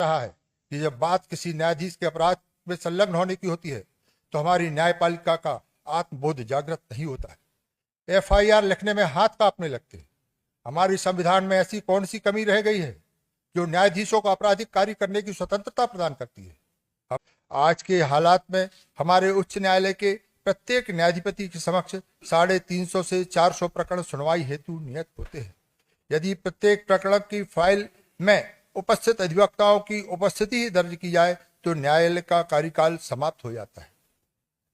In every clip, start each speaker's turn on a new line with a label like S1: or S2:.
S1: रहा है कि जब बात किसी न्यायाधीश के अपराध में संलग्न होने की होती है तो हमारी न्यायपालिका का आत्मबोध जागृत नहीं होता है। एफआईआर लिखने में हाथ कांपने लगते हैं। हमारी संविधान में ऐसी कौन सी कमी रह गई है जो न्यायाधीशों को आपराधिक कार्य करने की स्वतंत्रता प्रदान करती है? आज के हालात में हमारे उच्च न्यायालय के प्रत्येक न्यायाधिपति के समक्ष 350 से 400 प्रकरण सुनवाई हेतु नियत होते हैं। यदि प्रत्येक प्रकरण की फाइल में उपस्थित अधिवक्ताओं की उपस्थिति ही दर्ज की जाए तो न्यायालय का कार्यकाल समाप्त हो जाता है।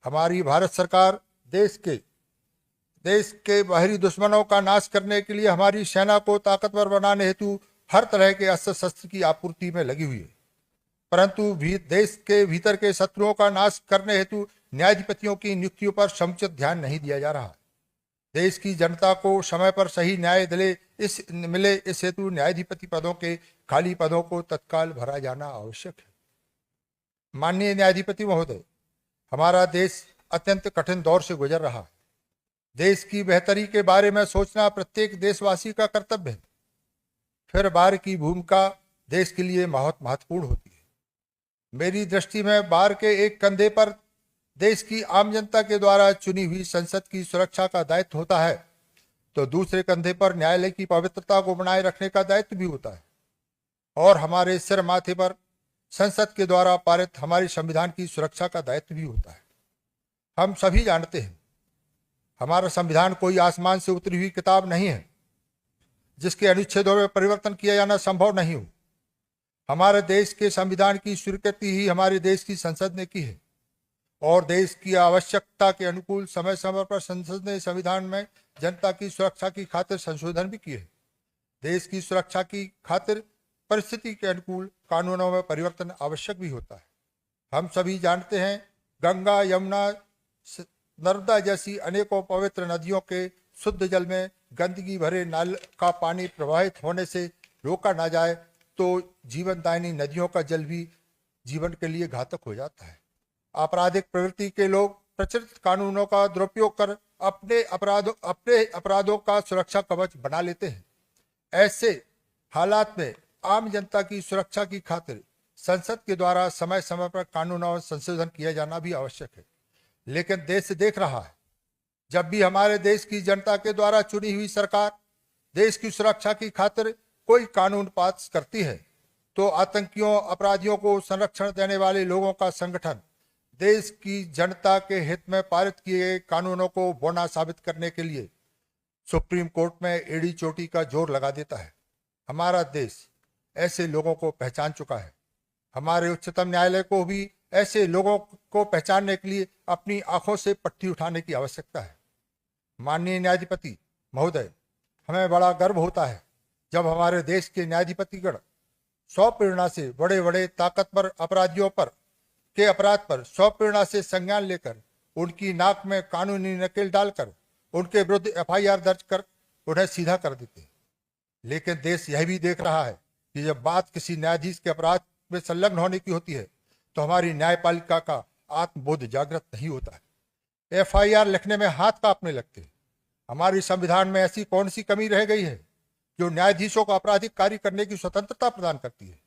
S1: हमारी भारत सरकार देश के बाहरी दुश्मनों का नाश करने के लिए हमारी सेना को ताकतवर बनाने हेतु हर तरह के अस्त्र शस्त्र की आपूर्ति में लगी हुई है, परंतु देश के भीतर के शत्रुओं का नाश करने हेतु न्यायाधिपतियों की नियुक्तियों पर समुचित ध्यान नहीं दिया जा रहा है। देश की जनता को समय पर सही न्याय मिले इस हेतु न्यायाधिपति पदों के खाली पदों को तत्काल भरा जाना आवश्यक है। माननीय न्यायाधिपति महोदय, हमारा देश अत्यंत कठिन दौर से गुजर रहा है। देश की बेहतरी के बारे में सोचना प्रत्येक देशवासी का कर्तव्य है। फिर बार की भूमिका देश के लिए बहुत महत्वपूर्ण होती है। मेरी दृष्टि में बार के एक कंधे पर देश की आम जनता के द्वारा चुनी हुई संसद की सुरक्षा का दायित्व होता है, तो दूसरे कंधे पर न्यायालय की पवित्रता को बनाए रखने का दायित्व भी होता है। और हमारे सिर माथे पर संसद के द्वारा पारित हमारे संविधान की सुरक्षा का दायित्व भी होता है। हम सभी जानते हैं हमारा संविधान कोई आसमान से उतरी हुई किताब नहीं है जिसके अनुच्छेदों में परिवर्तन किया जाना संभव नहीं हो। हमारे देश के संविधान की स्वीकृति ही हमारे देश की संसद ने की है और देश की आवश्यकता के अनुकूल समय समय पर संसद ने संविधान में जनता की सुरक्षा की खातिर संशोधन भी किए हैं। देश की सुरक्षा की खातिर परिस्थिति के अनुकूल कानूनों में परिवर्तन आवश्यक भी होता है। हम सभी जानते हैं गंगा, यमुना, नर्मदा जैसी अनेकों पवित्र नदियों के शुद्ध जल में गंदगी भरे नाल का पानी प्रवाहित होने से रोका ना जाए तो जीवनदायिनी नदियों का जल भी जीवन के लिए घातक हो जाता है। आपराधिक प्रवृत्ति के लोग प्रचलित कानूनों का दुरुपयोग कर अपने अपराधों का सुरक्षा कवच बना लेते हैं। ऐसे हालात में आम जनता की सुरक्षा की खातिर संसद के द्वारा समय समय पर कानूनों में संशोधन किया जाना भी आवश्यक है। लेकिन देश देख रहा है, जब भी हमारे देश की जनता के द्वारा चुनी हुई सरकार देश की सुरक्षा की खातिर कोई कानून पास करती है तो आतंकियों, अपराधियों को संरक्षण देने वाले लोगों का संगठन देश की जनता के हित में पारित किए गए कानूनों को बौना साबित करने के लिए सुप्रीम कोर्ट में एड़ी चोटी का जोर लगा देता है। हमारा देश ऐसे लोगों को पहचान चुका है। हमारे उच्चतम न्यायालय को भी ऐसे लोगों को पहचानने के लिए अपनी आंखों से पट्टी उठाने की आवश्यकता है। माननीय न्यायाधिपति महोदय, हमें बड़ा गर्व होता है जब हमारे देश के न्यायाधिपतिगण स्वप्रेरणा से बड़े बड़े ताकतवर अपराधियों के अपराध पर स्वप्रेरणा से संज्ञान लेकर उनकी नाक में कानूनी नकेल डालकर उनके विरुद्ध एफआईआर दर्ज कर उन्हें सीधा कर देते हैं। लेकिन देश यह भी देख रहा है कि जब बात किसी न्यायाधीश के अपराध में संलग्न होने की होती है तो हमारी न्यायपालिका का आत्मबोध जागृत नहीं होता है। एफआईआर लिखने में हाथ कांपने लगते हैं। हमारी संविधान में ऐसी कौन सी कमी रह गई है जो न्यायाधीशों को आपराधिक कार्य करने की स्वतंत्रता प्रदान करती है?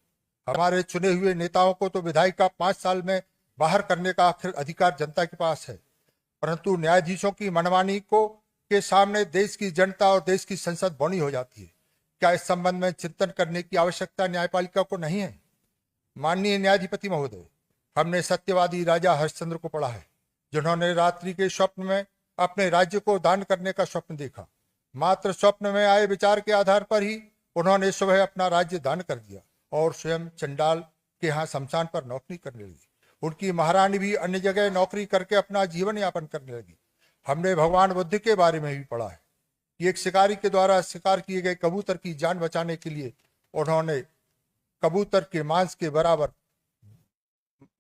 S1: हमारे चुने हुए नेताओं को तो विधायिका 5 साल में बाहर करने का आखिर अधिकार जनता के पास है, परंतु न्यायाधीशों की मनमानी के सामने देश की जनता और देश की संसद बौनी हो जाती है। क्या इस संबंध में चिंतन करने की आवश्यकता न्यायपालिका को नहीं है? माननीय न्यायाधिपति महोदय, हमने सत्यवादी राजा हरिश्चंद्र को पढ़ा है, जिन्होंने रात्रि के स्वप्न में अपने राज्य को दान करने का स्वप्न देखा। मात्र स्वप्न में आए विचार के आधार पर ही उन्होंने सुबह अपना राज्य दान कर दिया और स्वयं चंडाल के यहाँ शमशान पर नौकरी करने लगी। उनकी महारानी भी अन्य जगह नौकरी करके अपना जीवन यापन करने लगी। हमने भगवान बुद्ध के बारे में भी पढ़ा है कि एक शिकारी के द्वारा शिकार किए गए कबूतर की जान बचाने के लिए उन्होंने कबूतर के मांस के बराबर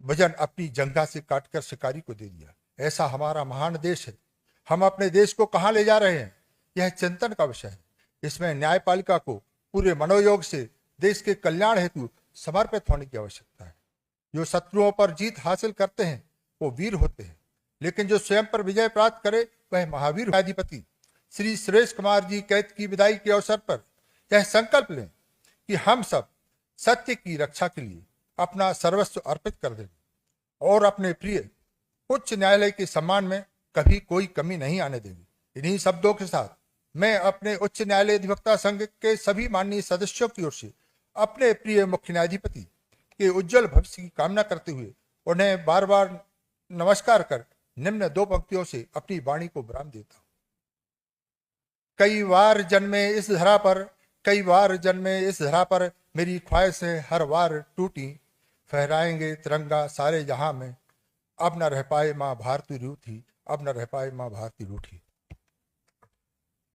S1: वजन अपनी जंघा से काटकर शिकारी को दे दिया। ऐसा हमारा महान देश है। हम अपने देश को कहाँ ले जा रहे हैं, यह चिंतन का विषय है। इसमें न्यायपालिका को पूरे मनोयोग से देश के कल्याण हेतु समर्पित होने की आवश्यकता है। जो शत्रुओं पर जीत हासिल करते हैं वो वीर होते हैं, लेकिन जो स्वयं पर विजय प्राप्त करे वह महावीर। न्यायाधिपति श्री सुरेश कुमार जी कैद की विदाई के अवसर पर यह संकल्प लें कि हम सब सत्य की रक्षा के लिए अपना सर्वस्व अर्पित कर देंगे और अपने प्रिय उच्च न्यायालय के सम्मान में कभी कोई कमी नहीं आने देंगे। इन्हीं शब्दों के साथ मैं अपने उच्च न्यायालय अधिवक्ता संघ के सभी माननीय सदस्यों की ओर से अपने प्रिय मुख्य न्यायाधिपति के उज्जवल भविष्य की कामना करते हुए उन्हें बार बार नमस्कार कर निम्न 2 पंक्तियों से अपनी वाणी को विराम देता हूं। कई बार जन्मे इस धरा पर, कई बार जन्मे इस धरा पर, मेरी ख्वाहिशें हर बार टूटी। फहराएंगे तिरंगा सारे जहां में, अब न रह पाए माँ भारती रूठी, अब न रह पाए माँ भारती रूठी।